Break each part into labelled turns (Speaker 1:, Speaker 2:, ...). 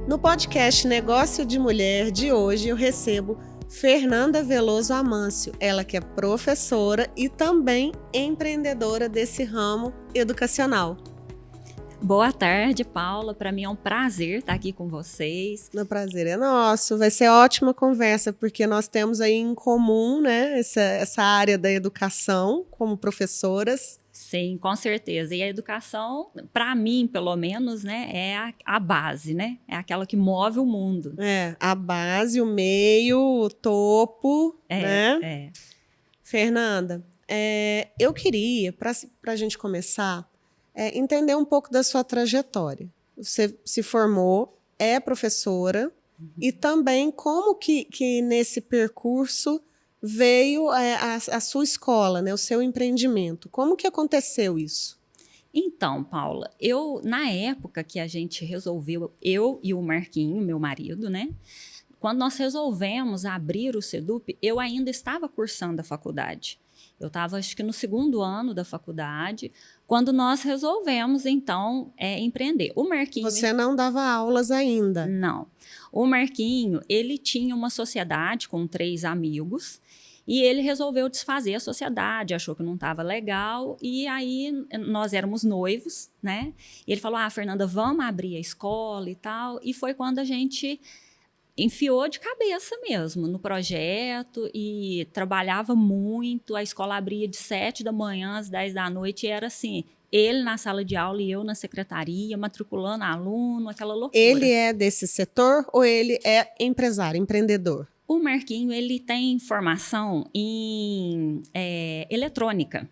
Speaker 1: No podcast Negócio de Mulher de hoje eu recebo Fernanda Veloso Amâncio, ela que é professora e também empreendedora desse ramo educacional.
Speaker 2: Boa tarde, Paula. Para mim é um prazer estar aqui com vocês.
Speaker 1: O prazer é nosso. Vai ser ótima conversa, porque nós temos aí em comum, né, essa área da educação como professoras.
Speaker 2: Sim, com certeza. E a educação, para mim, pelo menos, né, é a base, né? É aquela que move o mundo.
Speaker 1: É, a base, o meio, o topo, né? Fernanda, eu queria, para a gente começar, entender um pouco da sua trajetória. Você se formou, é professora, e também como que nesse percurso veio a sua escola, né, o seu empreendimento. Como que aconteceu isso?
Speaker 2: Então, Paula, na época que a gente resolveu, eu e o Marquinho, meu marido, né? Quando nós resolvemos abrir o SEDUP, eu ainda estava cursando a faculdade. Eu estava, acho que no segundo ano da faculdade, quando nós resolvemos, então, empreender. O Marquinho...
Speaker 1: Você não dava aulas ainda?
Speaker 2: Não. O Marquinho, ele tinha uma sociedade com 3 amigos e ele resolveu desfazer a sociedade, achou que não estava legal, e aí nós éramos noivos, né? E ele falou, Fernanda, vamos abrir a escola e tal, e foi quando a gente enfiou de cabeça mesmo no projeto e trabalhava muito. A escola abria de 7 da manhã às 10 da noite e era assim, ele na sala de aula e eu na secretaria, matriculando aluno, aquela loucura.
Speaker 1: Ele é desse setor ou ele é empresário, empreendedor?
Speaker 2: O Marquinho, ele tem formação em eletrônica.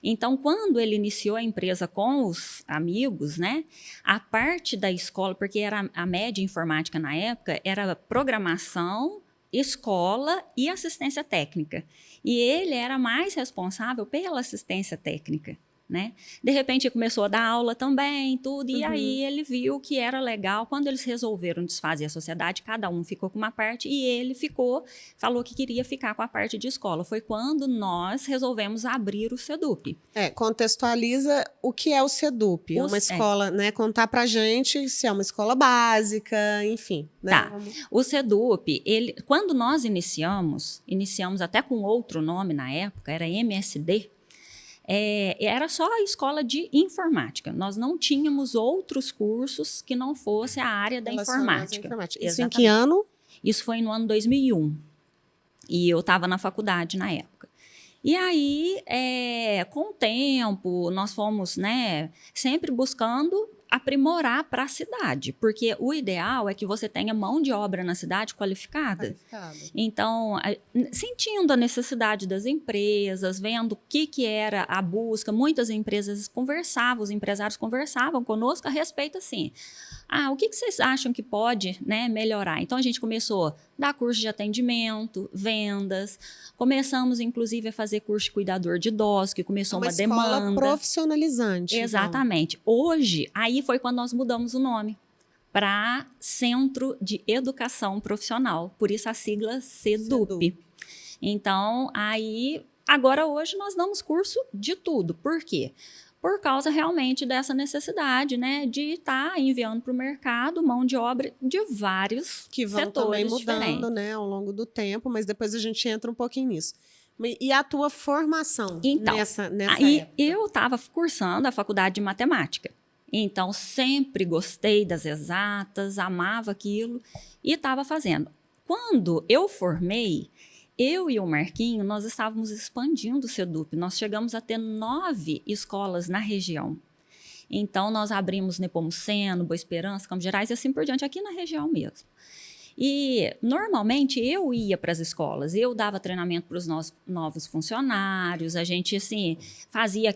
Speaker 2: Então, quando ele iniciou a empresa com os amigos, né, a parte da escola, porque era a média informática na época, era programação, escola e assistência técnica. E ele era mais responsável pela assistência técnica, né? De repente, ele começou a dar aula também, tudo, e aí ele viu que era legal. Quando eles resolveram desfazer a sociedade, cada um ficou com uma parte e ele falou que queria ficar com a parte de escola. Foi quando nós resolvemos abrir o SEDUP.
Speaker 1: Contextualiza o que é o SEDUP. Uma escola, né? Contar pra gente se é uma escola básica, enfim. Né?
Speaker 2: Tá. O SEDUP, quando nós iniciamos até com outro nome na época, era MSD, era só a escola de informática. Nós não tínhamos outros cursos que não fosse a área da informática.
Speaker 1: Isso em que ano?
Speaker 2: Isso foi no ano 2001. E eu estava na faculdade na época. E aí, com o tempo, nós fomos, né, sempre buscando aprimorar para a cidade, porque o ideal é que você tenha mão de obra na cidade qualificada. Então, sentindo a necessidade das empresas, vendo o que era a busca, muitas empresas conversavam, os empresários conversavam conosco a respeito assim, o que vocês acham que pode, né, melhorar? Então, a gente começou a dar curso de atendimento, vendas, começamos, inclusive, a fazer curso de cuidador de idosos, que começou uma demanda.
Speaker 1: Uma escola profissionalizante.
Speaker 2: Exatamente. Então. Hoje, aí foi quando nós mudamos o nome para Centro de Educação Profissional, por isso a sigla SEDUP. Então, aí, agora hoje nós damos curso de tudo. Por quê? Por causa realmente dessa necessidade, né, de estar enviando para o mercado mão de obra de vários
Speaker 1: que vão
Speaker 2: setores
Speaker 1: também mudando,
Speaker 2: diferentes,
Speaker 1: né, ao longo do tempo, mas depois a gente entra um pouquinho nisso. E a tua formação nessa época?
Speaker 2: Eu estava cursando a faculdade de matemática, então sempre gostei das exatas, amava aquilo e estava fazendo. Quando eu formei, eu e o Marquinho, nós estávamos expandindo o SEDUP. Nós chegamos a ter 9 escolas na região. Então, nós abrimos Nepomuceno, Boa Esperança, Campos Gerais e assim por diante, aqui na região mesmo. E, normalmente, eu ia para as escolas, eu dava treinamento para os novos funcionários, a gente, assim, fazia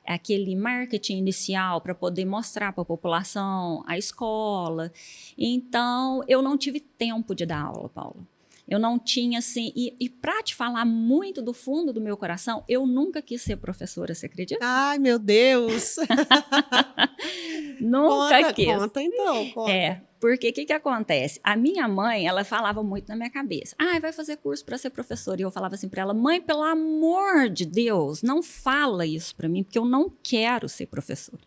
Speaker 2: aquele marketing inicial para poder mostrar para a população a escola. Então, eu não tive tempo de dar aula, Paula. Eu não tinha, assim... E para te falar muito do fundo do meu coração, eu nunca quis ser professora, você acredita?
Speaker 1: Ai, meu Deus!
Speaker 2: Nunca quis.
Speaker 1: Conta então.
Speaker 2: Porque o que acontece? A minha mãe, ela falava muito na minha cabeça. Vai fazer curso para ser professora. E eu falava assim para ela, mãe, pelo amor de Deus, não fala isso para mim, porque eu não quero ser professora.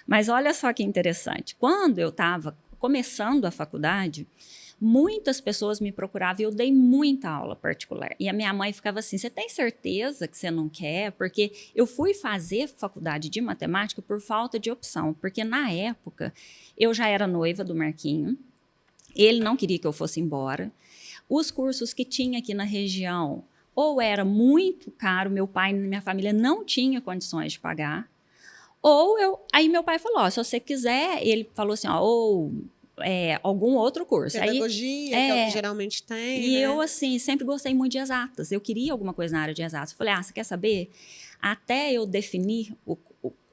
Speaker 2: Mas olha só que interessante. Quando eu estava começando a faculdade, muitas pessoas me procuravam e eu dei muita aula particular. E a minha mãe ficava assim, você tem certeza que você não quer? Porque eu fui fazer faculdade de matemática por falta de opção. Porque na época, eu já era noiva do Marquinho. Ele não queria que eu fosse embora. Os cursos que tinha aqui na região, ou era muito caro, meu pai e minha família não tinha condições de pagar, aí meu pai falou, se você quiser, ele falou assim, algum outro curso.
Speaker 1: Pedagogia, que é o que geralmente tem,
Speaker 2: E
Speaker 1: né?
Speaker 2: eu, assim, sempre gostei muito de exatas. Eu queria alguma coisa na área de exatas. Eu falei, você quer saber? Até eu definir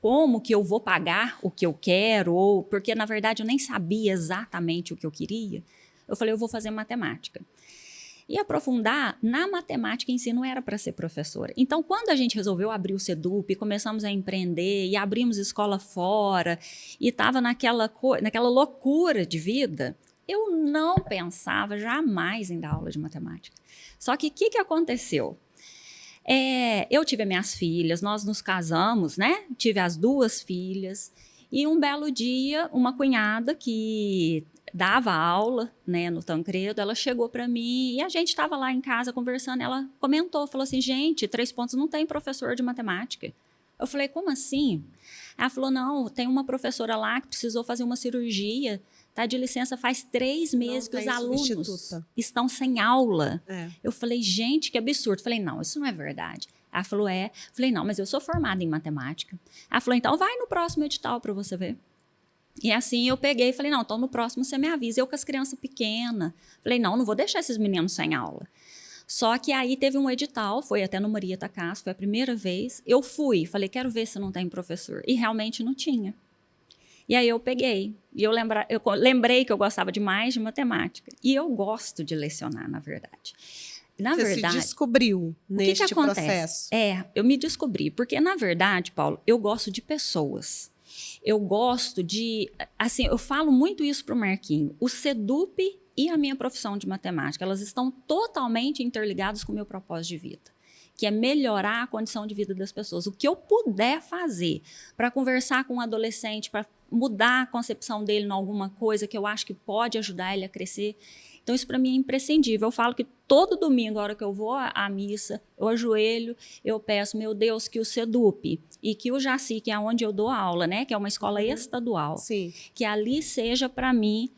Speaker 2: como que eu vou pagar o que eu quero, porque, na verdade, eu nem sabia exatamente o que eu queria, eu falei, eu vou fazer matemática. E aprofundar na matemática em si não era para ser professora. Então, quando a gente resolveu abrir o SEDUP, começamos a empreender e abrimos escola fora e estava naquela loucura de vida, eu não pensava jamais em dar aula de matemática. Só que o que aconteceu? Eu tive as minhas filhas, nós nos casamos, né? Tive as 2 filhas e um belo dia, uma cunhada que dava aula, né, no Tancredo, ela chegou para mim e a gente estava lá em casa conversando, ela comentou, falou assim, gente, 3 Pontos não tem professor de matemática. Eu falei, como assim? Ela falou, não, tem uma professora lá que precisou fazer uma cirurgia, tá de licença faz 3 meses que os alunos estão sem aula. Eu falei, gente, que absurdo. Falei, não, isso não é verdade. Ela falou, Falei, não, mas eu sou formada em matemática. Ela falou, então vai no próximo edital para você ver. E assim eu peguei e falei, não, então no próximo você me avisa. Eu com as crianças pequenas. Falei, não vou deixar esses meninos sem aula. Só que aí teve um edital, foi até no Maria Tacasso, foi a primeira vez. Eu fui, falei, quero ver se não tem professor. E realmente não tinha. E aí eu peguei. E eu lembrei que eu gostava demais de matemática. E eu gosto de lecionar, na verdade.
Speaker 1: Você se descobriu neste processo.
Speaker 2: Eu me descobri. Porque, na verdade, Paulo, eu gosto de pessoas. Eu gosto de... Assim, eu falo muito isso para o Marquinho. O SEDUP e a minha profissão de matemática, elas estão totalmente interligadas com o meu propósito de vida, que é melhorar a condição de vida das pessoas. O que eu puder fazer para conversar com um adolescente, para mudar a concepção dele em alguma coisa que eu acho que pode ajudar ele a crescer. Então, isso para mim é imprescindível. Eu falo que todo domingo, a hora que eu vou à missa, eu ajoelho, eu peço, meu Deus, que o SEDUP e que o Jaci, que é onde eu dou aula, né, que é uma escola estadual,
Speaker 1: Sim,
Speaker 2: que ali seja para mim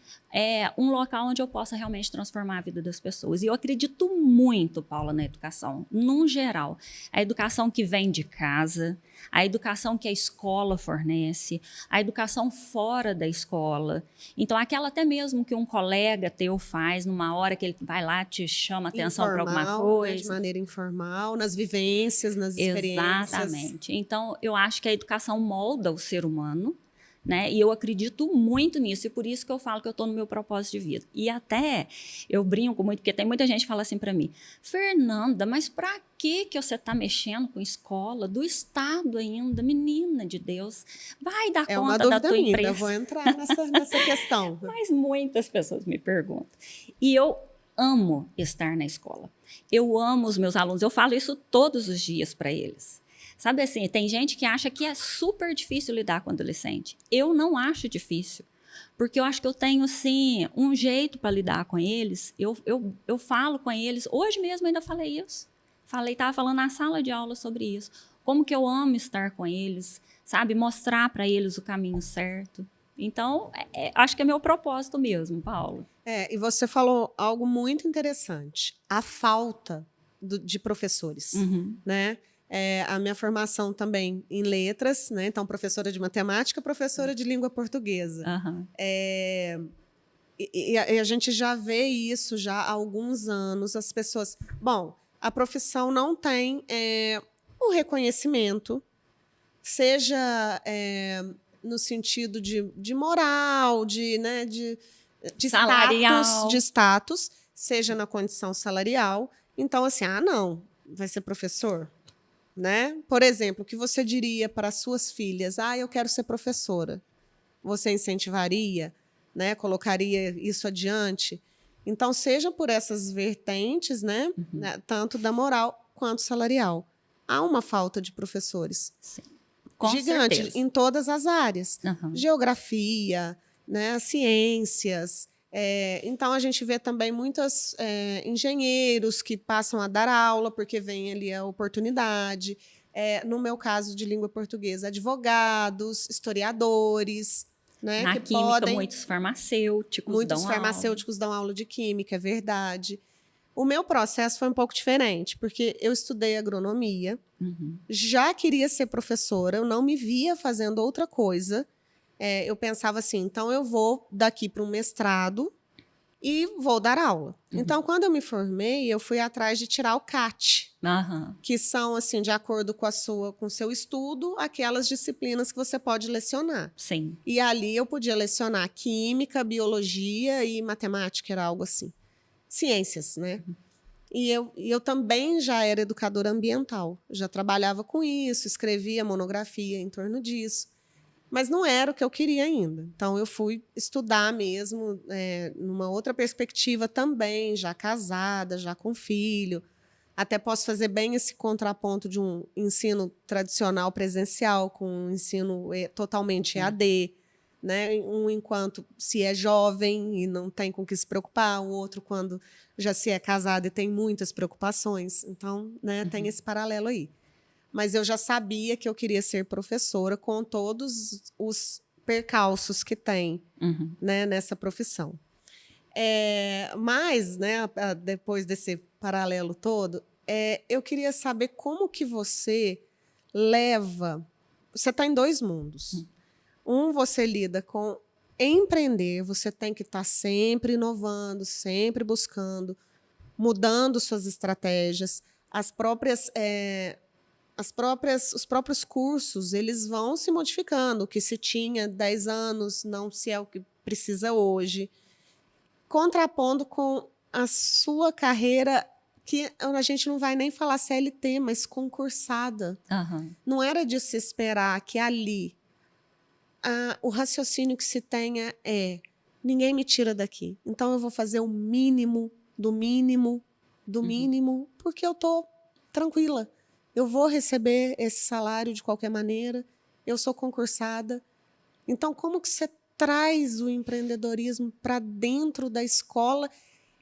Speaker 2: um local onde eu possa realmente transformar a vida das pessoas. E eu acredito muito, Paula, na educação, num geral. A educação que vem de casa, a educação que a escola fornece, a educação fora da escola. Então, aquela até mesmo que um colega teu faz numa hora que ele vai lá, te chama atenção para alguma coisa.
Speaker 1: Né, de maneira informal, nas vivências, nas experiências.
Speaker 2: Exatamente. Então, eu acho que a educação molda o ser humano, né? E eu acredito muito nisso, e por isso que eu falo que eu estou no meu propósito de vida. E até eu brinco muito, porque tem muita gente que fala assim para mim, Fernanda, mas para que você está mexendo com escola do Estado ainda, menina de Deus? Vai dar conta da tua empresa.
Speaker 1: Eu vou entrar nessa questão.
Speaker 2: Mas muitas pessoas me perguntam. E eu amo estar na escola. Eu amo os meus alunos, eu falo isso todos os dias para eles. Sabe assim, tem gente que acha que é super difícil lidar com adolescente. Eu não acho difícil, porque eu acho que eu tenho, assim, um jeito para lidar com eles. Eu falo com eles, hoje mesmo ainda falei isso. Estava falando na sala de aula sobre isso. Como que eu amo estar com eles, sabe? Mostrar para eles o caminho certo. Então, acho que é meu propósito mesmo, Paulo.
Speaker 1: E você falou algo muito interessante. A falta de professores, né? A minha formação também em letras, né? Então, professora de matemática, professora de língua portuguesa. E a gente já vê isso já há alguns anos. As pessoas... Bom, a profissão não tem um reconhecimento, seja no sentido de moral, de status, seja na condição salarial. Então, assim, não, vai ser professor? Né? Por exemplo, o que você diria para as suas filhas? Eu quero ser professora. Você incentivaria, né? Colocaria isso adiante? Então, seja por essas vertentes, né? Tanto da moral quanto salarial. Há uma falta de professores.
Speaker 2: Sim. Com
Speaker 1: gigante
Speaker 2: certeza.
Speaker 1: Em todas as áreas. Geografia, né, ciências. Então, a gente vê também muitos engenheiros que passam a dar aula, porque vem ali a oportunidade. No meu caso de língua portuguesa, advogados, historiadores, né,
Speaker 2: Na
Speaker 1: que
Speaker 2: química,
Speaker 1: podem...
Speaker 2: muitos farmacêuticos
Speaker 1: dão aula de química, é verdade. O meu processo foi um pouco diferente, porque eu estudei agronomia, já queria ser professora, eu não me via fazendo outra coisa. Eu pensava assim, então eu vou daqui para um mestrado e vou dar aula. Então, quando eu me formei, eu fui atrás de tirar o CAT, que são, assim, de acordo com o seu estudo, aquelas disciplinas que você pode lecionar.
Speaker 2: Sim.
Speaker 1: E ali eu podia lecionar química, biologia e matemática, era algo assim. Ciências, né? E eu também já era educadora ambiental, já trabalhava com isso, escrevia monografia em torno disso. Mas não era o que eu queria ainda. Então, eu fui estudar mesmo, numa outra perspectiva também, já casada, já com filho. Até posso fazer bem esse contraponto de um ensino tradicional presencial com um ensino totalmente EAD. Né? Um enquanto se é jovem e não tem com o que se preocupar, o outro quando já se é casado e tem muitas preocupações. Então, né, tem esse paralelo aí. Mas eu já sabia que eu queria ser professora com todos os percalços que tem, né, nessa profissão. Mas, né, depois desse paralelo todo, eu queria saber como que você leva... Você está em dois mundos. Você lida com empreender, você tem que estar sempre inovando, sempre buscando, mudando suas estratégias, os próprios cursos, eles vão se modificando. O que se tinha 10 anos não se é o que precisa hoje. Contrapondo com a sua carreira, que a gente não vai nem falar CLT, mas concursada. Não era de se esperar que ali o raciocínio que se tenha ninguém me tira daqui. Então, eu vou fazer o mínimo, do mínimo, do mínimo, porque eu estou tranquila. Eu vou receber esse salário de qualquer maneira, eu sou concursada. Então, como que você traz o empreendedorismo para dentro da escola,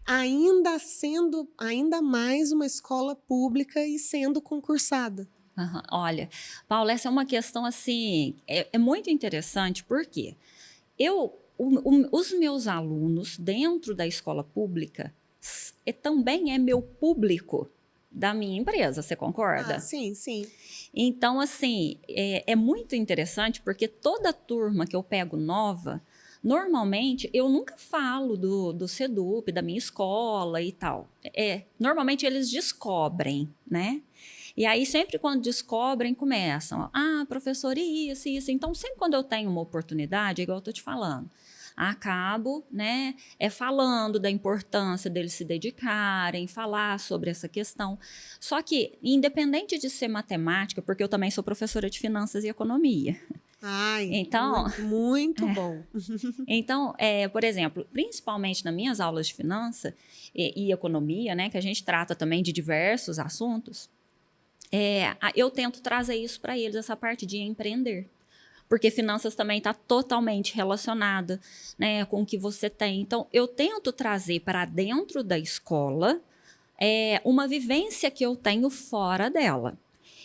Speaker 1: ainda sendo ainda mais uma escola pública e sendo concursada?
Speaker 2: Olha, Paula, essa é uma questão assim, é muito interessante, porque os meus alunos dentro da escola pública também é meu público da minha empresa, você concorda?
Speaker 1: Sim, sim.
Speaker 2: Então, assim, é muito interessante, porque toda turma que eu pego nova, normalmente eu nunca falo do SEDUP, da minha escola e tal. Normalmente eles descobrem, né? E aí, sempre quando descobrem, começam. Professor, isso. Então, sempre quando eu tenho uma oportunidade, igual eu estou te falando, acabo, né, falando da importância deles se dedicarem, falar sobre essa questão. Só que, independente de ser matemática, porque eu também sou professora de finanças e economia.
Speaker 1: Então, muito bom.
Speaker 2: Então, por exemplo, principalmente nas minhas aulas de finanças e economia, né, que a gente trata também de diversos assuntos, eu tento trazer isso para eles, essa parte de empreender. Porque finanças também está totalmente relacionada, né, com o que você tem. Então, eu tento trazer para dentro da escola uma vivência que eu tenho fora dela.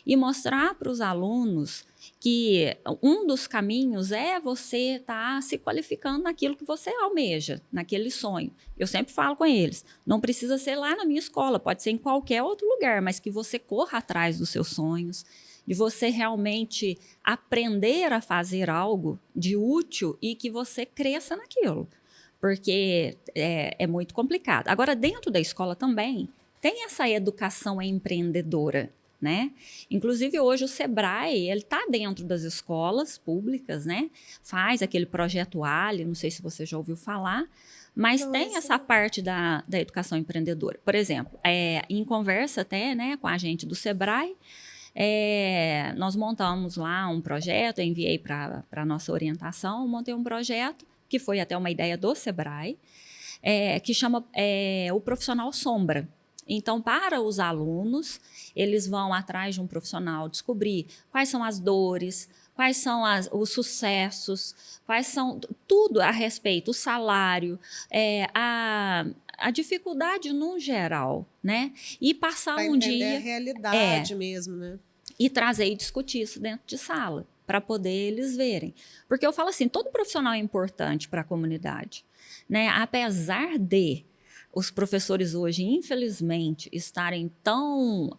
Speaker 2: E mostrar para os alunos que um dos caminhos é você estar se qualificando naquilo que você almeja, naquele sonho. Eu sempre falo com eles, não precisa ser lá na minha escola, pode ser em qualquer outro lugar, mas que você corra atrás dos seus sonhos, de você realmente aprender a fazer algo de útil e que você cresça naquilo, porque é muito complicado. Agora, dentro da escola também, tem essa educação empreendedora, né? Inclusive, hoje o Sebrae, ele está dentro das escolas públicas, né? Faz aquele projeto Ali, não sei se você já ouviu falar, mas tem essa parte da educação empreendedora. Por exemplo, em conversa até, né, com a gente do Sebrae, nós montamos lá um projeto, eu enviei para a nossa orientação, montei um projeto, que foi até uma ideia do Sebrae, que chama o Profissional Sombra. Então, para os alunos, eles vão atrás de um profissional descobrir quais são as dores, quais são os sucessos, quais são tudo a respeito, o salário, a dificuldade no geral, né? E passar
Speaker 1: pra
Speaker 2: um
Speaker 1: entender
Speaker 2: dia...
Speaker 1: a realidade mesmo, né?
Speaker 2: E trazer e discutir isso dentro de sala, para poder eles verem. Porque eu falo assim, todo profissional é importante para a comunidade, né? Apesar de os professores hoje, infelizmente, estarem tão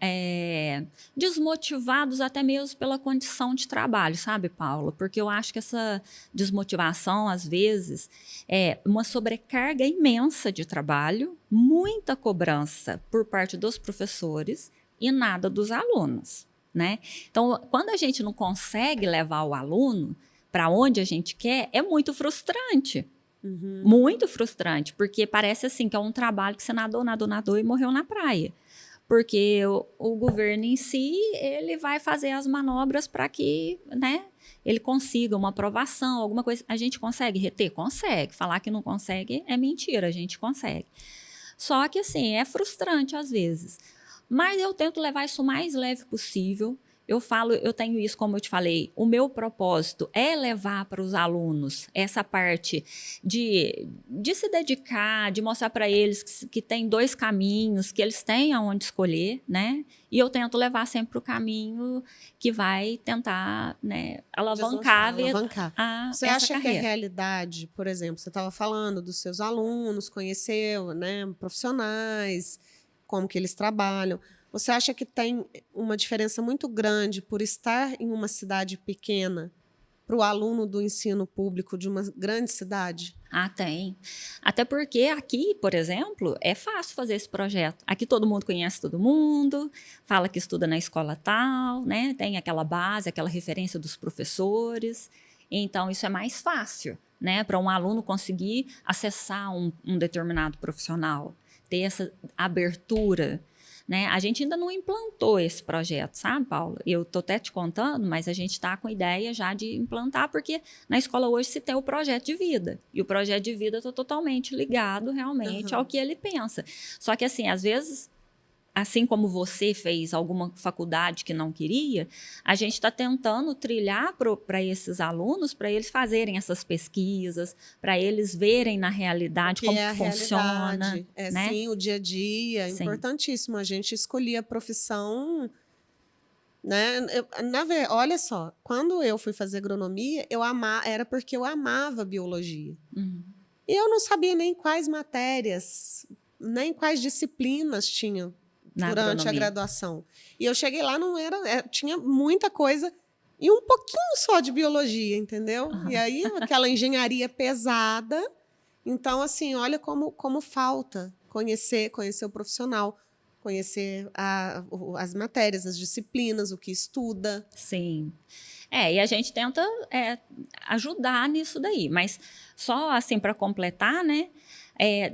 Speaker 2: desmotivados até mesmo pela condição de trabalho, sabe, Paula? Porque eu acho que essa desmotivação, às vezes, é uma sobrecarga imensa de trabalho, muita cobrança por parte dos professores e nada dos alunos, né? Então, quando a gente não consegue levar o aluno para onde a gente quer, é muito frustrante.
Speaker 1: Uhum.
Speaker 2: Muito frustrante, porque parece assim que é um trabalho que você nadou e morreu na praia. Porque o governo em si, ele vai fazer as manobras para que, né, ele consiga uma aprovação, alguma coisa. A gente consegue reter? Consegue. Falar que não consegue é mentira, a gente consegue. Só que, assim, é frustrante às vezes. Mas eu tento levar isso o mais leve possível. Eu tenho isso, como eu te falei, o meu propósito é levar para os alunos essa parte de se dedicar, de mostrar para eles que tem dois caminhos, que eles têm aonde escolher, né? E eu tento levar sempre para o caminho que vai tentar, né, alavancar
Speaker 1: Você
Speaker 2: essa
Speaker 1: acha
Speaker 2: carreira.
Speaker 1: que a realidade, por exemplo, você estava falando dos seus alunos, conheceu, né, profissionais, como que eles trabalham. Você acha que tem uma diferença muito grande por estar em uma cidade pequena para o aluno do ensino público de uma grande cidade?
Speaker 2: Ah, tem. Até porque aqui, por exemplo, é fácil fazer esse projeto. Aqui todo mundo conhece todo mundo, fala que estuda na escola tal, né? Tem aquela base, aquela referência dos professores. Então, isso é mais fácil, né? Para um aluno conseguir acessar um determinado profissional, ter essa abertura, né? A gente ainda não implantou esse projeto, sabe, Paula? Eu estou até te contando, mas a gente está com ideia já de implantar, porque na escola hoje se tem o projeto de vida. E o projeto de vida está totalmente ligado realmente ao que ele pensa. Só que, assim, às vezes, assim como você fez alguma faculdade que não queria, a gente está tentando trilhar para esses alunos, para eles fazerem essas pesquisas, para eles verem na realidade como que funciona. Né?
Speaker 1: Sim, o dia a dia, é
Speaker 2: Sim.
Speaker 1: Importantíssimo. A gente escolher a profissão, né? Olha só, quando eu fui fazer agronomia, era porque eu amava biologia.
Speaker 2: Uhum.
Speaker 1: E eu não sabia nem quais matérias, nem quais disciplinas tinham durante a graduação. E eu cheguei lá, tinha muita coisa e um pouquinho só de biologia, entendeu? Uhum. E aí, aquela engenharia pesada. Então, assim, olha como falta conhecer o profissional, conhecer as matérias, as disciplinas, o que estuda.
Speaker 2: Sim. E a gente tenta ajudar nisso daí. Mas só assim para completar, né?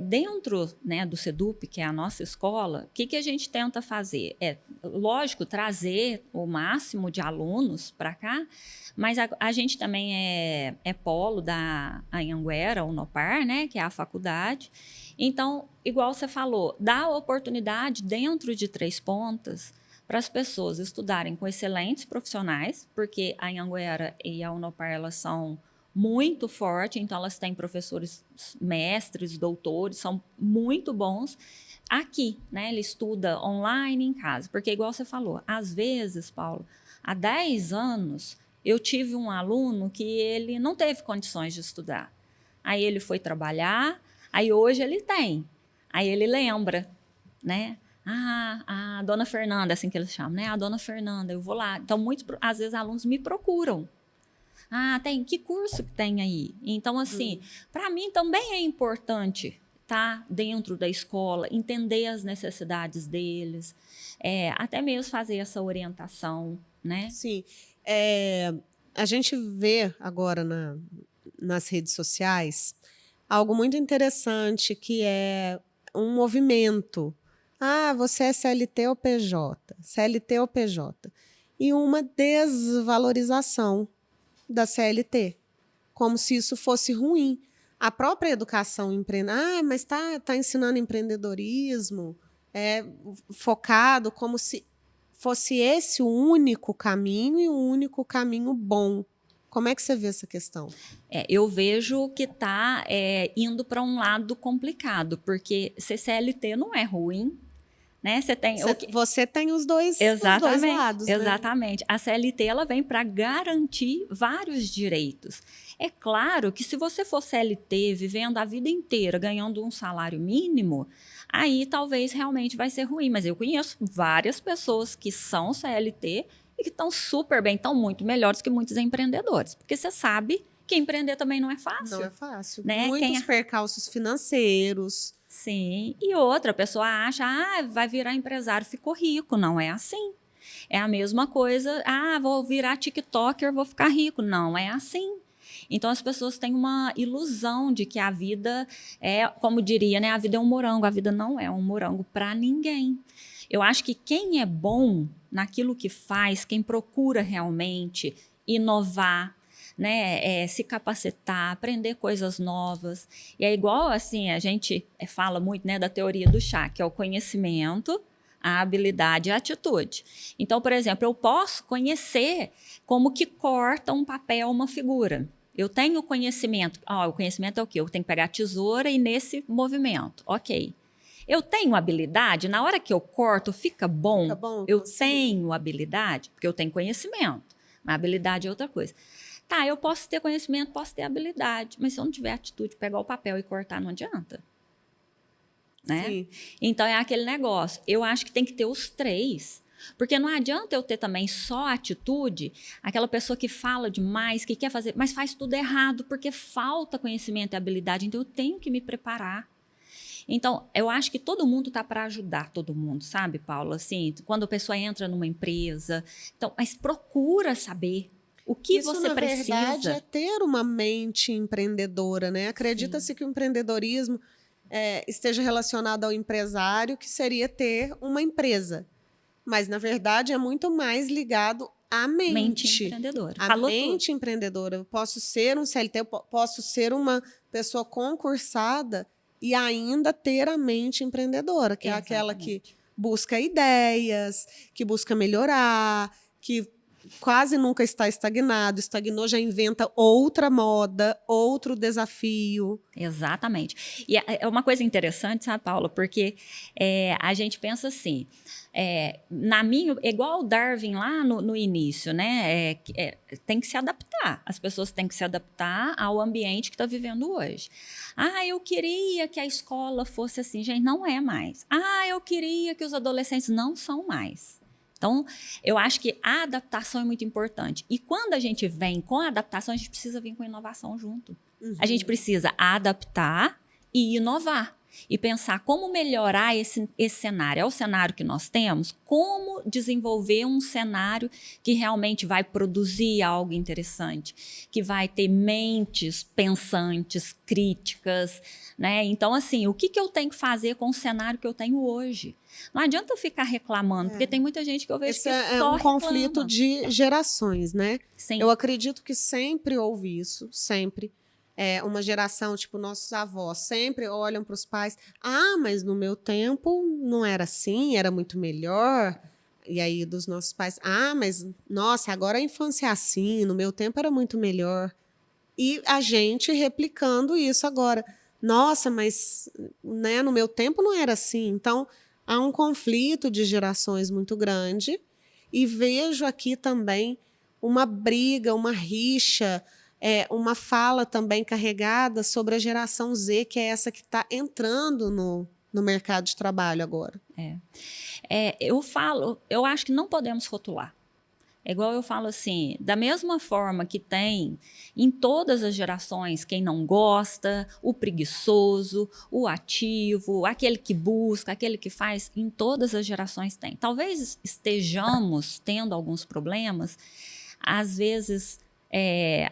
Speaker 2: Dentro, né, do SEDUP, que é a nossa escola, o que a gente tenta fazer? Lógico, trazer o máximo de alunos para cá, mas a gente também é polo da Anhanguera, Unopar, né, que é a faculdade. Então, igual você falou, dá oportunidade dentro de Três Pontas para as pessoas estudarem com excelentes profissionais, porque a Anhanguera e a Unopar, elas são muito fortes, então elas têm professores mestres, doutores, são muito bons. Aqui, né, ele estuda online em casa, porque igual você falou, às vezes, Paulo, há 10 anos eu tive um aluno que ele não teve condições de estudar. Aí ele foi trabalhar, aí hoje ele tem. Aí ele lembra, né? A dona Fernanda, assim que eles chamam, né? A dona Fernanda, eu vou lá. Então, às vezes, alunos me procuram. Que curso que tem aí? Então, assim, para mim também é importante estar dentro da escola, entender as necessidades deles, até mesmo fazer essa orientação, né?
Speaker 1: Sim. A gente vê agora nas redes sociais algo muito interessante, que é um movimento. Você é CLT ou PJ? CLT ou PJ? E uma desvalorização da CLT, como se isso fosse ruim. A própria educação mas tá ensinando empreendedorismo, focado como se fosse esse o único caminho e o único caminho bom. Como é que você vê essa questão?
Speaker 2: Eu vejo que está indo para um lado complicado, porque ser CLT não é ruim, né?
Speaker 1: Você tem os dois lados, né?
Speaker 2: Exatamente. A CLT ela vem para garantir vários direitos. É claro que se você for CLT, vivendo a vida inteira, ganhando um salário mínimo, aí talvez realmente vai ser ruim. Mas eu conheço várias pessoas que são CLT e que estão super bem, estão muito melhores que muitos empreendedores. Porque você sabe que empreender também não é fácil.
Speaker 1: Não é fácil.
Speaker 2: Né?
Speaker 1: Muitos percalços financeiros.
Speaker 2: Sim. E outra, a pessoa acha, vai virar empresário, ficou rico. Não é assim. É a mesma coisa, vou virar TikToker, vou ficar rico. Não é assim. Então, as pessoas têm uma ilusão de que a vida como diria, né? A vida é um morango. A vida não é um morango para ninguém. Eu acho que quem é bom naquilo que faz, quem procura realmente inovar, né, se capacitar, aprender coisas novas. E é igual, assim, a gente fala muito, né, da teoria do chá, que é o conhecimento, a habilidade e a atitude. Então, por exemplo, eu posso conhecer como que corta um papel, uma figura. Eu tenho conhecimento. O conhecimento é o quê? Eu tenho que pegar a tesoura e ir nesse movimento. Ok. Eu tenho habilidade, na hora que eu corto, fica bom. Eu tenho habilidade, porque eu tenho conhecimento. Mas habilidade é outra coisa. Tá, eu posso ter conhecimento, posso ter habilidade, mas se eu não tiver atitude de pegar o papel e cortar, não adianta. Né?
Speaker 1: Sim.
Speaker 2: Então, é aquele negócio. Eu acho que tem que ter os três. Porque não adianta eu ter também só atitude, aquela pessoa que fala demais, que quer fazer, mas faz tudo errado, porque falta conhecimento e habilidade. Então, eu tenho que me preparar. Então, eu acho que todo mundo está para ajudar todo mundo, sabe, Paula? Assim, quando a pessoa entra numa empresa, então, mas procura saber o que você precisa.
Speaker 1: Isso, na verdade, é ter uma mente empreendedora, né? Acredita-se que o empreendedorismo esteja relacionado ao empresário, que seria ter uma empresa. Mas, na verdade, é muito mais ligado à mente.
Speaker 2: Mente empreendedora.
Speaker 1: A mente empreendedora. Eu posso ser um CLT, eu posso ser uma pessoa concursada e ainda ter a mente empreendedora, que é aquela que busca ideias, que busca melhorar, que quase nunca está estagnado. Estagnou, já inventa outra moda, outro desafio.
Speaker 2: Exatamente. E é uma coisa interessante, sabe, Paula? Porque a gente pensa assim, igual o Darwin lá no início, né? Tem que se adaptar. As pessoas têm que se adaptar ao ambiente que está vivendo hoje. Eu queria que a escola fosse assim. Gente, não é mais. Eu queria que os adolescentes não são mais. Então, eu acho que a adaptação é muito importante. E quando a gente vem com a adaptação, a gente precisa vir com inovação junto. Uhum. A gente precisa adaptar e inovar. E pensar como melhorar esse cenário. É o cenário que nós temos, como desenvolver um cenário que realmente vai produzir algo interessante, que vai ter mentes pensantes, críticas, né? Então, assim, o que eu tenho que fazer com o cenário que eu tenho hoje? Não adianta eu ficar reclamando, porque tem muita gente que eu vejo que só
Speaker 1: reclama. Conflito de gerações, né?
Speaker 2: Sim.
Speaker 1: Eu acredito que sempre houve isso, sempre. Uma geração, tipo, nossos avós sempre olham para os pais. Mas no meu tempo não era assim, era muito melhor. E aí, dos nossos pais, mas, nossa, agora a infância é assim, no meu tempo era muito melhor. E a gente replicando isso agora. Nossa, mas né, no meu tempo não era assim. Então, há um conflito de gerações muito grande. E vejo aqui também uma briga, uma rixa, uma fala também carregada sobre a geração Z, que é essa que está entrando no mercado de trabalho agora.
Speaker 2: Eu acho que não podemos rotular. É igual eu falo assim, da mesma forma que tem em todas as gerações quem não gosta, o preguiçoso, o ativo, aquele que busca, aquele que faz, em todas as gerações tem. Talvez estejamos tendo alguns problemas, às vezes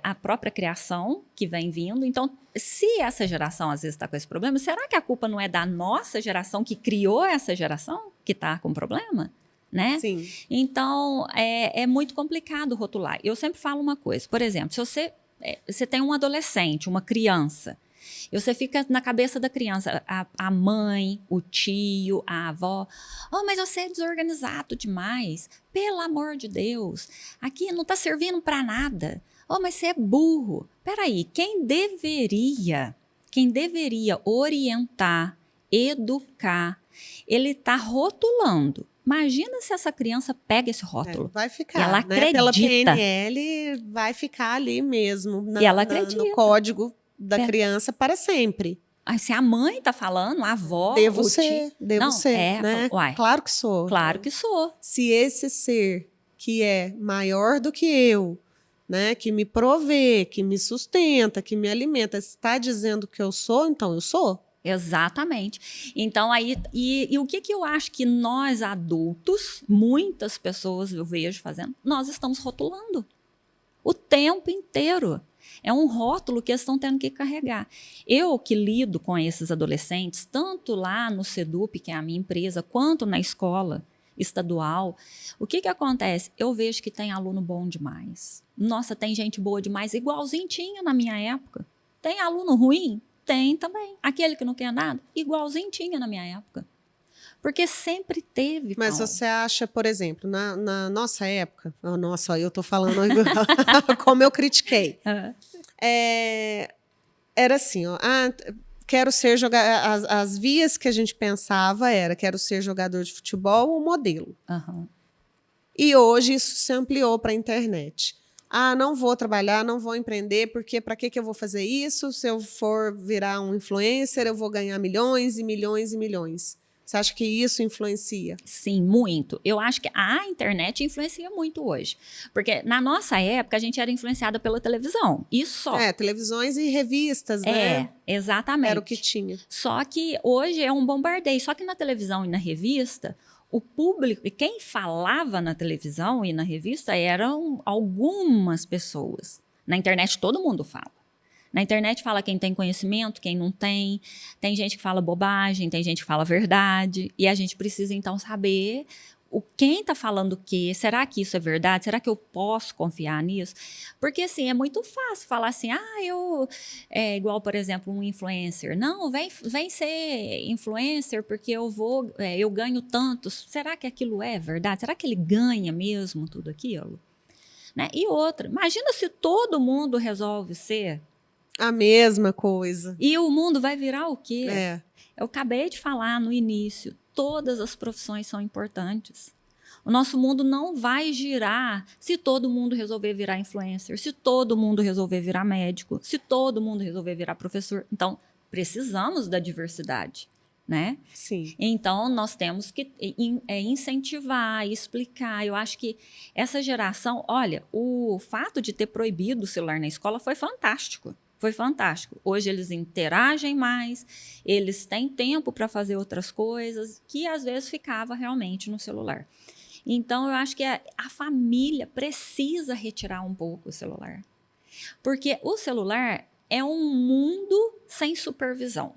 Speaker 2: a própria criação que vem vindo. Então, se essa geração às vezes está com esse problema, será que a culpa não é da nossa geração que criou essa geração que está com problema? Né?
Speaker 1: Sim.
Speaker 2: Então, é muito complicado rotular. Eu sempre falo uma coisa, por exemplo, se você tem um adolescente, uma criança, e você fica na cabeça da criança, a mãe, o tio, a avó, mas você é desorganizado demais, pelo amor de Deus, aqui não está servindo para nada, Oh, mas você é burro. Peraí, quem deveria orientar, educar, ele está rotulando. Imagina se essa criança pega esse rótulo.
Speaker 1: Vai ficar,
Speaker 2: e ela acredita.
Speaker 1: Pela PNL, vai ficar ali mesmo,
Speaker 2: e ela acredita.
Speaker 1: no código da criança para sempre.
Speaker 2: Se a mãe está falando, a avó,
Speaker 1: devo ser, né?
Speaker 2: Uai,
Speaker 1: claro que sou.
Speaker 2: Claro que sou.
Speaker 1: Se esse ser que é maior do que eu, né, que me provê, que me sustenta, que me alimenta, está dizendo que eu sou, então eu sou.
Speaker 2: Exatamente. Então, aí, e o que eu acho que nós adultos, muitas pessoas eu vejo fazendo, nós estamos rotulando o tempo inteiro. É um rótulo que eles estão tendo que carregar. Eu que lido com esses adolescentes, tanto lá no SEDUP, que é a minha empresa, quanto na escola estadual, o que acontece? Eu vejo que tem aluno bom demais. Nossa, tem gente boa demais, igualzinho tinha na minha época. Tem aluno ruim? Tem também. Aquele que não quer nada? Igualzinho tinha na minha época. Porque sempre teve,
Speaker 1: Mas
Speaker 2: Paulo.
Speaker 1: Você acha, por exemplo, na nossa época... Nossa, eu estou falando como eu critiquei. Era assim, ó, quero ser jogador... As vias que a gente pensava era quero ser jogador de futebol ou modelo. E hoje isso se ampliou para a internet. Não vou trabalhar, não vou empreender, porque para que eu vou fazer isso? Se eu for virar um influencer, eu vou ganhar milhões e milhões e milhões. Você acha que isso influencia?
Speaker 2: Sim, muito. Eu acho que a internet influencia muito hoje. Porque na nossa época, a gente era influenciada pela televisão. Isso só.
Speaker 1: Televisões e revistas, né?
Speaker 2: Exatamente.
Speaker 1: Era o que tinha.
Speaker 2: Só que hoje é um bombardeio. Só que na televisão e na revista, o público, e quem falava na televisão e na revista eram algumas pessoas. Na internet todo mundo fala. Na internet fala quem tem conhecimento, quem não tem. Tem gente que fala bobagem, tem gente que fala verdade. E a gente precisa, então, saber quem está falando o quê. Será que isso é verdade? Será que eu posso confiar nisso? Porque, assim, é muito fácil falar assim, igual, por exemplo, um influencer. Não, vem ser influencer porque eu ganho tanto. Será que aquilo é verdade? Será que ele ganha mesmo tudo aquilo? Né? E outra, imagina se todo mundo resolve ser
Speaker 1: a mesma coisa.
Speaker 2: E o mundo vai virar o quê? Eu acabei de falar no início, todas as profissões são importantes. O nosso mundo não vai girar se todo mundo resolver virar influencer, se todo mundo resolver virar médico, se todo mundo resolver virar professor. Então, precisamos da diversidade, né?
Speaker 1: Sim.
Speaker 2: Então, nós temos que incentivar, explicar. Eu acho que essa geração... Olha, o fato de ter proibido o celular na escola foi fantástico. Foi fantástico. Hoje eles interagem mais, eles têm tempo para fazer outras coisas, que às vezes ficava realmente no celular. Então, eu acho que a família precisa retirar um pouco o celular. Porque o celular é um mundo sem supervisão,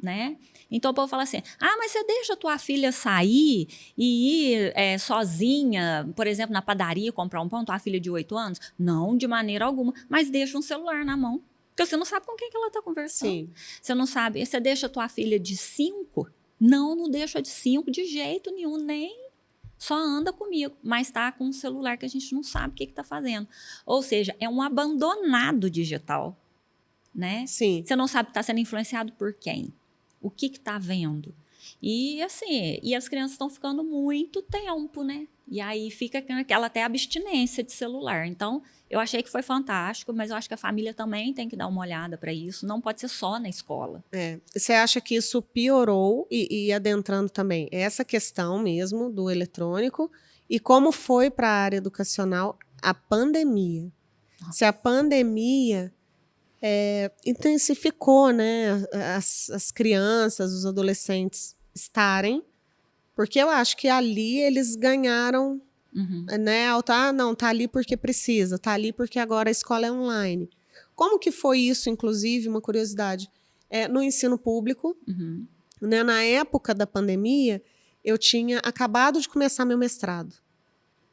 Speaker 2: né? Então, o povo fala assim, mas você deixa a tua filha sair e ir sozinha, por exemplo, na padaria comprar um pão, tua filha de 8 anos? Não, de maneira alguma, mas deixa um celular na mão. Porque você não sabe com quem que ela está conversando.
Speaker 1: Sim.
Speaker 2: Você não sabe. Você deixa a tua filha de 5? Não deixa de 5 de jeito nenhum, nem só anda comigo. Mas está com um celular que a gente não sabe o que está fazendo. Ou seja, é um abandonado digital, né?
Speaker 1: Sim.
Speaker 2: Você não sabe que está sendo influenciado por quem? O que está vendo? E assim, as crianças estão ficando muito tempo, né? E aí fica aquela até abstinência de celular. Então, eu achei que foi fantástico, mas eu acho que a família também tem que dar uma olhada para isso. Não pode ser só na escola.
Speaker 1: Você acha que isso piorou e adentrando também essa questão mesmo do eletrônico e como foi para a área educacional a pandemia? Nossa. Se a pandemia intensificou, né, as crianças, os adolescentes estarem, porque eu acho que ali eles ganharam, né, tá ali porque precisa, tá ali porque agora a escola é online. Como que foi isso, inclusive, uma curiosidade, no ensino público, né, na época da pandemia, eu tinha acabado de começar meu mestrado.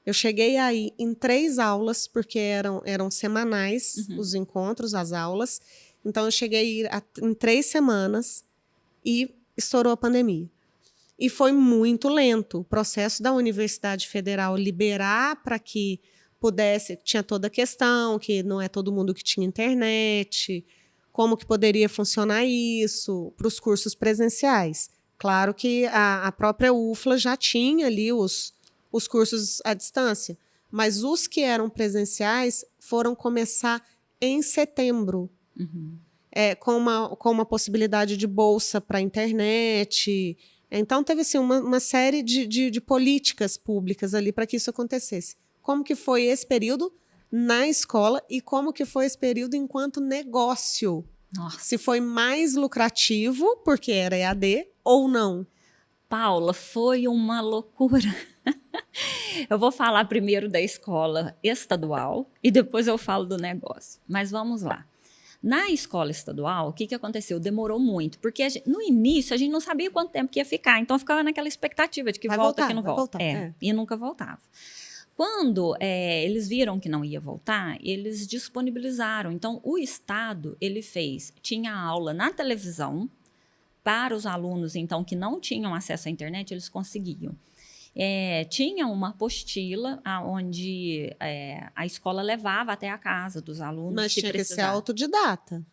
Speaker 1: Eu cheguei aí em 3 aulas, porque eram semanais os encontros, as aulas. Então, eu cheguei em 3 semanas e estourou a pandemia. E foi muito lento o processo da Universidade Federal liberar para que tinha toda a questão, que não é todo mundo que tinha internet, como que poderia funcionar isso para os cursos presenciais. Claro que a própria UFLA já tinha ali os cursos à distância, mas os que eram presenciais foram começar em setembro, com uma possibilidade de bolsa para a internet. Então, teve assim, uma série de políticas públicas ali para que isso acontecesse. Como que foi esse período na escola e como que foi esse período enquanto negócio?
Speaker 2: Nossa.
Speaker 1: Se foi mais lucrativo, porque era EAD, ou não?
Speaker 2: Paula, foi uma loucura. Eu vou falar primeiro da escola estadual e depois eu falo do negócio. Mas vamos lá. Na escola estadual, o que aconteceu? Demorou muito, porque no início a gente não sabia quanto tempo que ia ficar, então ficava naquela expectativa de que volta, que não volta. E nunca voltava. Quando eles viram que não ia voltar, eles disponibilizaram. Então, o Estado, ele tinha aula na televisão para os alunos, então, que não tinham acesso à internet, eles conseguiam. Tinha uma apostila onde a escola levava até a casa dos alunos.
Speaker 1: Mas tinha que ser autodidata.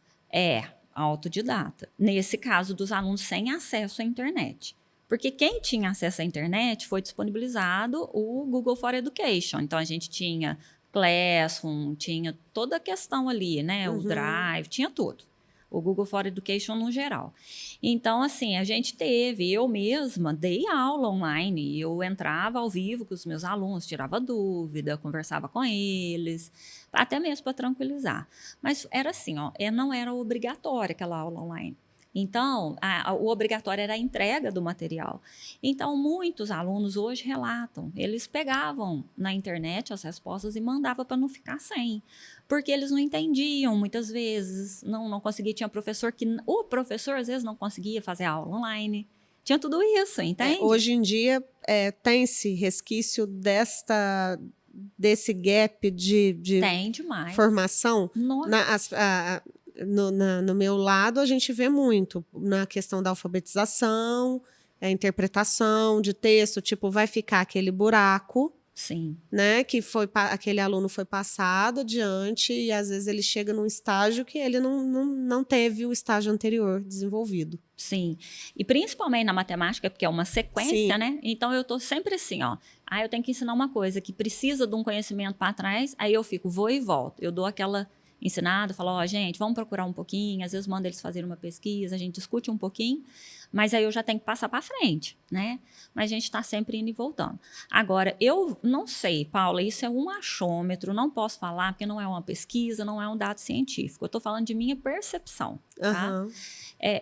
Speaker 2: Autodidata. Nesse caso dos alunos sem acesso à internet. Porque quem tinha acesso à internet foi disponibilizado o Google for Education. Então, a gente tinha Classroom, tinha toda a questão ali, né? O Drive, tinha tudo. O Google for Education no geral. Então, assim, eu mesma dei aula online, eu entrava ao vivo com os meus alunos, tirava dúvida, conversava com eles, até mesmo para tranquilizar. Mas era assim, não era obrigatória aquela aula online. Então, o obrigatório era a entrega do material. Então, muitos alunos hoje relatam, eles pegavam na internet as respostas e mandavam para não ficar sem. Porque eles não entendiam, muitas vezes, não conseguia. Tinha professor o professor, às vezes, não conseguia fazer aula online. Tinha tudo isso, entende?
Speaker 1: Hoje em dia, tem-se resquício desse gap de
Speaker 2: tem demais.
Speaker 1: Formação.
Speaker 2: Nossa.
Speaker 1: No meu lado, a gente vê muito na questão da alfabetização, interpretação de texto, tipo, vai ficar aquele buraco.
Speaker 2: Sim.
Speaker 1: Né, que aquele aluno foi passado adiante e às vezes ele chega num estágio que ele não teve o estágio anterior desenvolvido.
Speaker 2: Sim, e principalmente na matemática, porque é uma sequência, sim, né? Então eu tô sempre assim, eu tenho que ensinar uma coisa que precisa de um conhecimento para trás, aí eu vou e volto. Eu dou aquela ensinada, falo, gente, vamos procurar um pouquinho, às vezes mando eles fazerem uma pesquisa, a gente discute um pouquinho, mas aí eu já tenho que passar para frente, né? Mas a gente está sempre indo e voltando. Agora, eu não sei, Paula, isso é um achômetro, não posso falar, porque não é uma pesquisa, não é um dado científico. Eu estou falando de minha percepção, tá?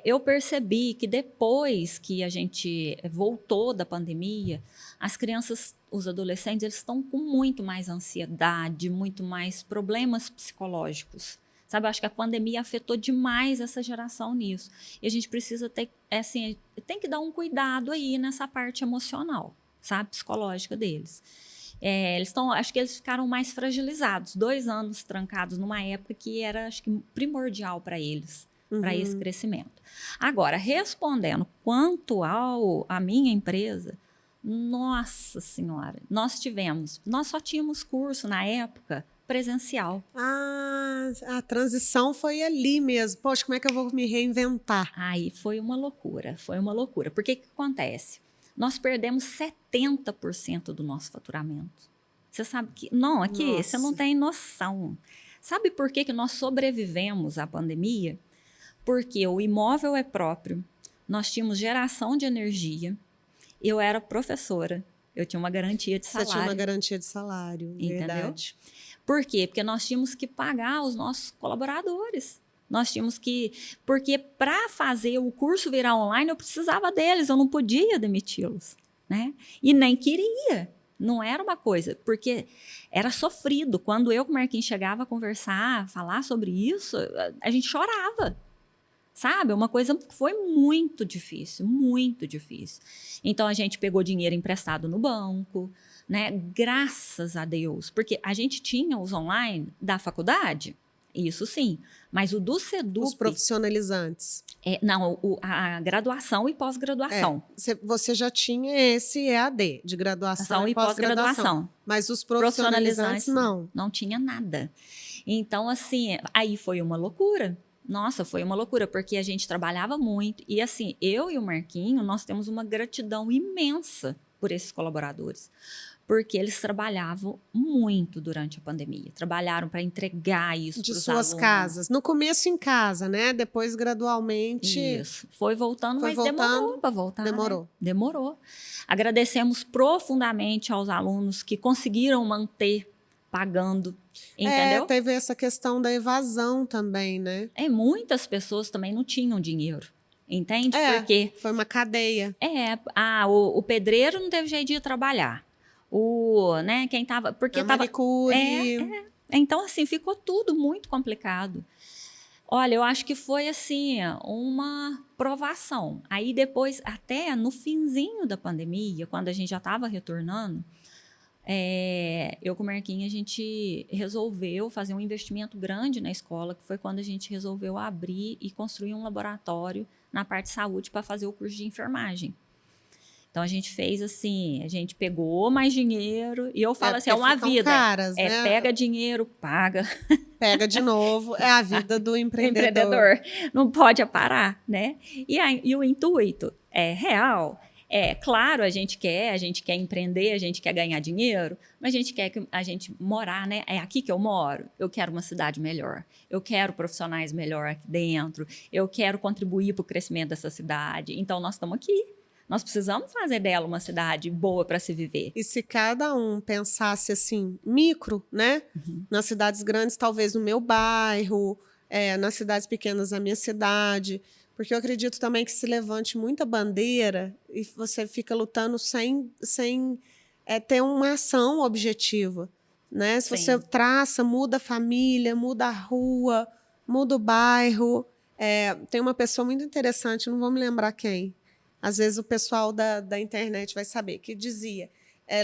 Speaker 2: Eu percebi que depois que a gente voltou da pandemia, as crianças, os adolescentes, eles estão com muito mais ansiedade, muito mais problemas psicológicos. Sabe, eu acho que a pandemia afetou demais essa geração nisso. E a gente precisa ter, tem que dar um cuidado aí nessa parte emocional, sabe, psicológica deles. Acho que eles ficaram mais fragilizados, 2 anos trancados numa época que era, acho que, primordial para eles, para esse crescimento. Agora, respondendo quanto à minha empresa, nossa senhora, nós só tínhamos curso na época presencial.
Speaker 1: A transição foi ali mesmo. Poxa, como é que eu vou me reinventar?
Speaker 2: Aí foi uma loucura. Porque o que acontece? Nós perdemos 70% do nosso faturamento. Você sabe que... Não, aqui, você não tem noção. Sabe por que nós sobrevivemos à pandemia? Porque o imóvel é próprio, nós tínhamos geração de energia, eu era professora, eu tinha uma garantia de salário.
Speaker 1: Você tinha uma garantia de salário,
Speaker 2: entendeu?
Speaker 1: Verdade.
Speaker 2: Por quê? Porque nós tínhamos que pagar os nossos colaboradores. Nós tínhamos que... Porque para fazer o curso virar online, eu precisava deles, eu não podia demiti-los, né? E nem queria. Não era uma coisa, porque era sofrido. Quando eu com o Marquinhos chegava a conversar, falar sobre isso, a gente chorava. Sabe? Uma coisa que foi muito difícil, muito difícil. Então, a gente pegou dinheiro emprestado no banco, né? Graças a Deus. Porque a gente tinha os online da faculdade Isso sim. Mas o do SEDUC...
Speaker 1: Os profissionalizantes.
Speaker 2: Não, a graduação e pós-graduação.
Speaker 1: Você já tinha esse EAD, de graduação e pós-graduação. Mas os profissionalizantes, não.
Speaker 2: Não tinha nada. Então, assim, aí foi uma loucura. Nossa, foi uma loucura, porque a gente trabalhava muito. E, assim, eu e o Marquinho, nós temos uma gratidão imensa por esses colaboradores. Porque eles trabalhavam muito durante a pandemia. Trabalharam para entregar isso para os alunos. De suas
Speaker 1: casas. No começo em casa, né? Depois, gradualmente...
Speaker 2: Isso. Foi voltando, mas demorou para voltar.
Speaker 1: Demorou.
Speaker 2: Né? Demorou. Agradecemos profundamente aos alunos que conseguiram manter pagando. Entendeu?
Speaker 1: Teve essa questão da evasão também, né?
Speaker 2: Muitas pessoas também não tinham dinheiro. Entende?
Speaker 1: Porque foi uma cadeia.
Speaker 2: O pedreiro não teve jeito de ir trabalhar. Né, quem tava... Porque
Speaker 1: manicure.
Speaker 2: Então, assim, ficou tudo muito complicado. Olha, eu acho que foi, assim, uma provação. Aí, depois, até no finzinho da pandemia, quando a gente já estava retornando, eu com o Marquinhos, a gente resolveu fazer um investimento grande na escola, que foi quando a gente resolveu abrir e construir um laboratório na parte de saúde para fazer o curso de enfermagem. Então, a gente fez assim, a gente pegou mais dinheiro, e eu falo assim, é uma vida.
Speaker 1: Caras, né?
Speaker 2: Pega dinheiro, paga.
Speaker 1: Pega de novo, é a vida do empreendedor.
Speaker 2: Não pode parar, né? E o intuito é real. Claro, a gente quer empreender, a gente quer ganhar dinheiro, mas a gente quer que a gente morar, né? É aqui que eu moro, eu quero uma cidade melhor, eu quero profissionais melhor aqui dentro, eu quero contribuir para o crescimento dessa cidade. Então, nós estamos aqui. Nós precisamos fazer dela uma cidade boa para se viver.
Speaker 1: E se cada um pensasse assim, micro, né? Uhum. Nas cidades grandes, talvez no meu bairro, nas cidades pequenas, na minha cidade. Porque eu acredito também que se levante muita bandeira e você fica lutando sem ter uma ação objetiva. Né? Se você traça, muda a família, muda a rua, muda o bairro. Tem uma pessoa muito interessante, não vou me lembrar quem. Às vezes o pessoal da internet vai saber, que dizia,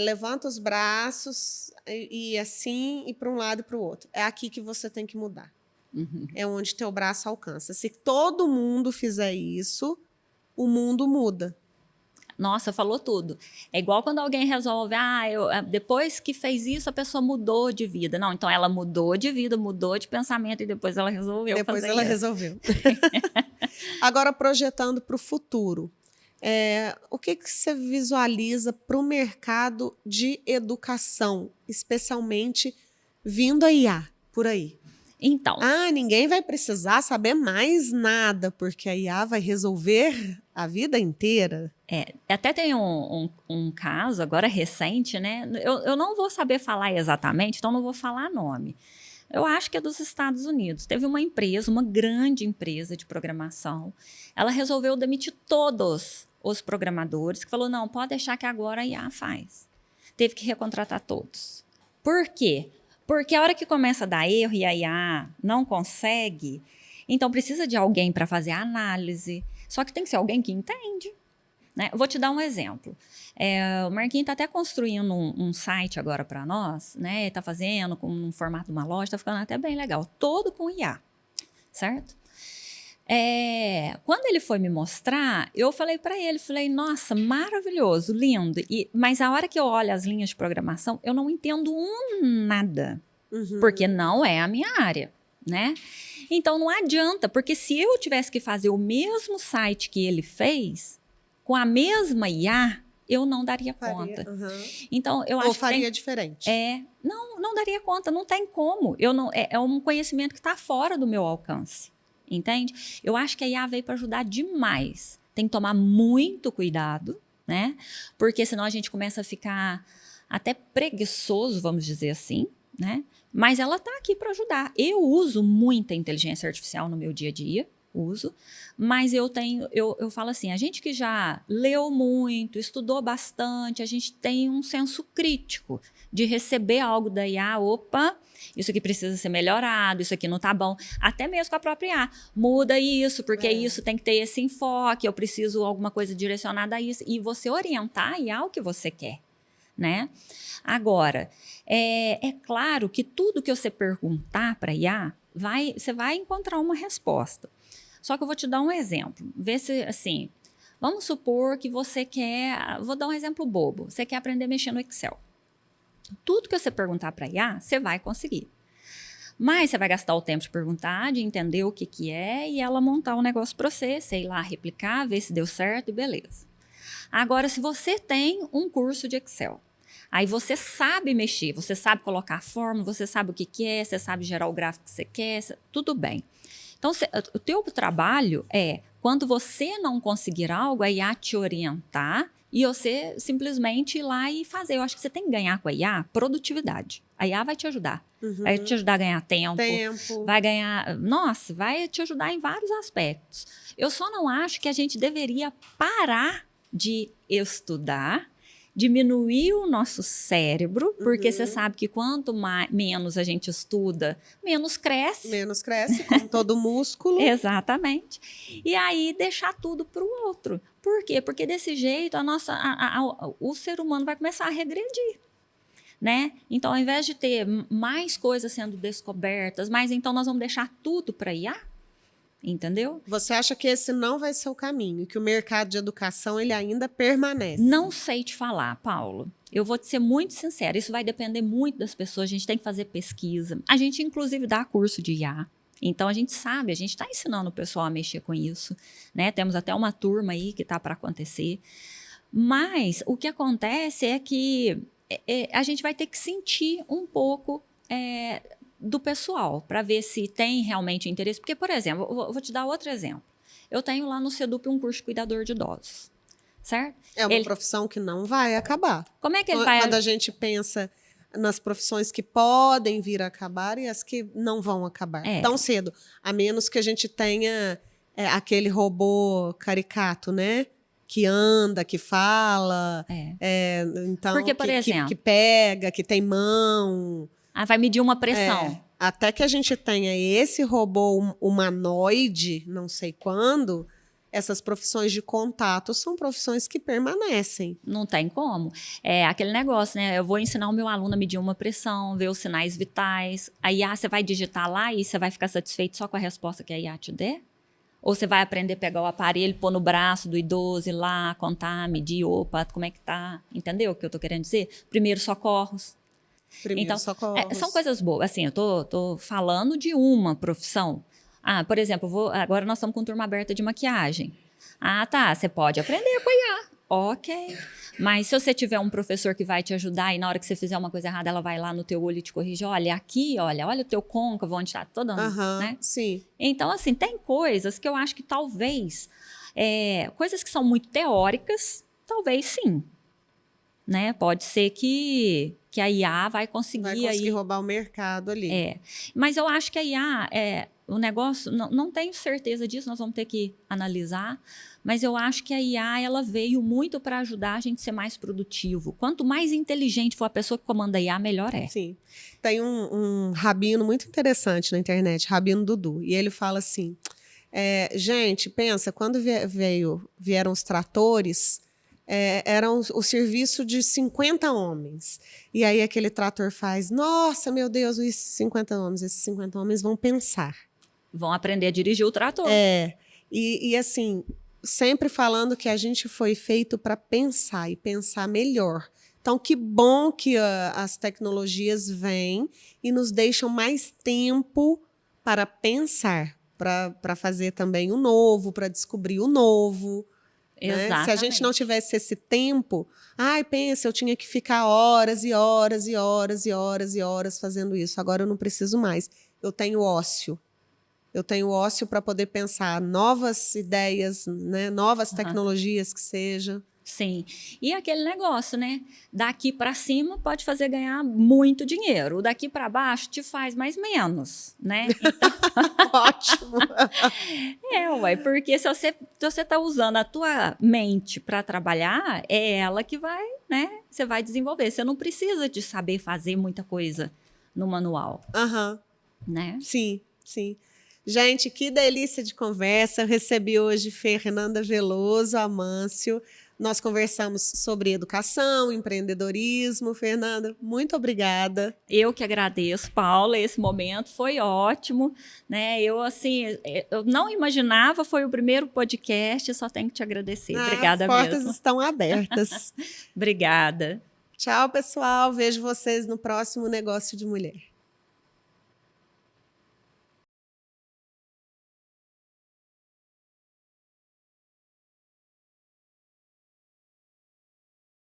Speaker 1: levanta os braços e assim, e para um lado e para o outro. É aqui que você tem que mudar. Uhum. É onde teu braço alcança. Se todo mundo fizer isso, o mundo muda.
Speaker 2: Nossa, falou tudo. É igual quando alguém resolve, depois que fez isso, a pessoa mudou de vida. Não, então ela mudou de vida, mudou de pensamento e depois ela resolveu fazer isso.
Speaker 1: Depois ela resolveu. Agora, projetando para o futuro. O que você visualiza para o mercado de educação, especialmente vindo a IA por aí?
Speaker 2: Então.
Speaker 1: Ninguém vai precisar saber mais nada, porque a IA vai resolver a vida inteira.
Speaker 2: Até tem um caso agora recente, né? Eu não vou saber falar exatamente, então não vou falar nome. Eu acho que é dos Estados Unidos. Teve uma empresa, uma grande empresa de programação. Ela resolveu demitir todos os programadores, que falou, não, pode deixar que agora a IA faz. Teve que recontratar todos. Por quê? Porque a hora que começa a dar erro e a IA não consegue, então precisa de alguém para fazer a análise. Só que tem que ser alguém que entende. Né? Eu vou te dar um exemplo. O Marquinhos está até construindo um site agora para nós, né? Está fazendo no formato de uma loja, está ficando até bem legal. Todo com IA, certo? Quando ele foi me mostrar, eu falei para ele, nossa, maravilhoso, lindo. Mas a hora que eu olho as linhas de programação, eu não entendo nada, porque não é a minha área, né? Então não adianta, porque se eu tivesse que fazer o mesmo site que ele fez, com a mesma IA, eu não daria conta. Então, eu acho
Speaker 1: Ou faria diferente.
Speaker 2: Não daria conta, não tem como. É um conhecimento que está fora do meu alcance. Entende? Eu acho que a IA veio para ajudar demais. Tem que tomar muito cuidado, né? Porque senão a gente começa a ficar até preguiçoso, vamos dizer assim, né? Mas ela está aqui para ajudar. Eu uso muita inteligência artificial no meu dia a dia, mas eu falo assim, a gente que já leu muito, estudou bastante, a gente tem um senso crítico de receber algo da IA, isso aqui precisa ser melhorado, isso aqui não tá bom, até mesmo com a própria IA, muda isso, porque isso tem que ter esse enfoque, eu preciso alguma coisa direcionada a isso, e você orientar a IA o que você quer, né? Agora, é claro que tudo que você perguntar para a IA, você vai encontrar uma resposta. Só que eu vou te dar um exemplo. Vê se, assim, vamos supor que você quer... Vou dar um exemplo bobo. Você quer aprender a mexer no Excel. Tudo que você perguntar para a IA, você vai conseguir. Mas você vai gastar o tempo de perguntar, de entender o que é e ela montar um negócio para você, sei lá, replicar, ver se deu certo e beleza. Agora, se você tem um curso de Excel, aí você sabe mexer, você sabe colocar a fórmula, você sabe o que é, você sabe gerar o gráfico que você quer, tudo bem. Então, o teu trabalho é, quando você não conseguir algo, a IA te orientar e você simplesmente ir lá e fazer. Eu acho que você tem que ganhar com a IA produtividade. A IA vai te ajudar. Vai te ajudar a ganhar tempo. Vai ganhar... Nossa, vai te ajudar em vários aspectos. Eu só não acho que a gente deveria parar de estudar, diminuir o nosso cérebro, porque você sabe que quanto menos a gente estuda, menos cresce.
Speaker 1: Menos cresce, como todo músculo.
Speaker 2: Exatamente. E aí deixar tudo para o outro. Por quê? Porque desse jeito o ser humano vai começar a regredir. Né? Então, ao invés de ter mais coisas sendo descobertas, mas então nós vamos deixar tudo para IA? Entendeu?
Speaker 1: Você acha que esse não vai ser o caminho, que o mercado de educação ele ainda permanece?
Speaker 2: Não sei te falar, Paulo. Eu vou te ser muito sincera, isso vai depender muito das pessoas, a gente tem que fazer pesquisa. A gente, inclusive, dá curso de IA. Então, a gente sabe, a gente está ensinando o pessoal a mexer com isso. Né? Temos até uma turma aí que está para acontecer. Mas o que acontece é que a gente vai ter que sentir um pouco do pessoal, para ver se tem realmente interesse. Porque, por exemplo, vou te dar outro exemplo. Eu tenho lá no SEDUP um curso de cuidador de idosos, certo?
Speaker 1: É uma profissão que não vai acabar.
Speaker 2: Como é que ele vai...
Speaker 1: Quando a gente pensa nas profissões que podem vir a acabar e as que não vão acabar tão cedo, a menos que a gente tenha aquele robô caricato, né? Que anda, que fala, então,
Speaker 2: porque, por exemplo,
Speaker 1: que pega, que tem mão...
Speaker 2: vai medir uma pressão.
Speaker 1: Até que a gente tenha esse robô humanoide, não sei quando, essas profissões de contato são profissões que permanecem.
Speaker 2: Não tem como. É aquele negócio, né? Eu vou ensinar o meu aluno a medir uma pressão, ver os sinais vitais. A IA, você vai digitar lá e você vai ficar satisfeito só com a resposta que a IA te der? Ou você vai aprender a pegar o aparelho, pôr no braço do idoso, ir lá, contar, medir, opa, como é que tá? Entendeu o que eu tô querendo dizer? Primeiros socorros. Então, são coisas boas. Assim, eu tô falando de uma profissão. Por exemplo, agora nós estamos com turma aberta de maquiagem. Tá, você pode aprender com a IA. Ok. Mas se você tiver um professor que vai te ajudar e na hora que você fizer uma coisa errada, ela vai lá no teu olho e te corrige. Olha, aqui, olha o teu côncavo, onde está todo mundo, né?
Speaker 1: Sim.
Speaker 2: Então, assim, tem coisas que eu acho que talvez... coisas que são muito teóricas, talvez sim. Né? Pode ser que a IA vai conseguir
Speaker 1: roubar o mercado ali.
Speaker 2: Mas eu acho que a IA, o negócio, não tenho certeza disso, nós vamos ter que analisar, mas eu acho que a IA ela veio muito para ajudar a gente a ser mais produtivo. Quanto mais inteligente for a pessoa que comanda a IA, melhor é.
Speaker 1: Sim. Tem um rabino muito interessante na internet, Rabino Dudu, e ele fala assim, gente, pensa, quando vieram os tratores, era o serviço de 50 homens. E aí aquele trator faz, nossa, meu Deus, esses 50 homens vão pensar.
Speaker 2: Vão aprender a dirigir o trator.
Speaker 1: E assim, sempre falando que a gente foi feito para pensar e pensar melhor. Então, que bom que as tecnologias vêm e nos deixam mais tempo para pensar, para fazer também o novo, para descobrir o novo. Né? Se a gente não tivesse esse tempo, pensa, eu tinha que ficar horas e horas e horas e horas e horas fazendo isso. Agora eu não preciso mais. Eu tenho ócio. Eu tenho ócio para poder pensar novas ideias, né? Novas tecnologias que seja.
Speaker 2: Sim. E aquele negócio, né? Daqui para cima pode fazer ganhar muito dinheiro. O daqui para baixo te faz mais menos, né? Então...
Speaker 1: Ótimo.
Speaker 2: Porque se você está usando a tua mente para trabalhar, é ela que vai, né? Você vai desenvolver. Você não precisa de saber fazer muita coisa no manual. Né?
Speaker 1: Sim, sim. Gente, que delícia de conversa. Eu recebi hoje Fernanda Veloso Amâncio, Nós conversamos sobre educação, empreendedorismo. Fernanda, muito obrigada.
Speaker 2: Eu que agradeço, Paula. Esse momento foi ótimo, né? Eu não imaginava, foi o primeiro podcast, só tenho que te agradecer. Obrigada mesmo.
Speaker 1: As portas estão abertas.
Speaker 2: Obrigada.
Speaker 1: Tchau, pessoal. Vejo vocês no próximo Negócio de Mulher.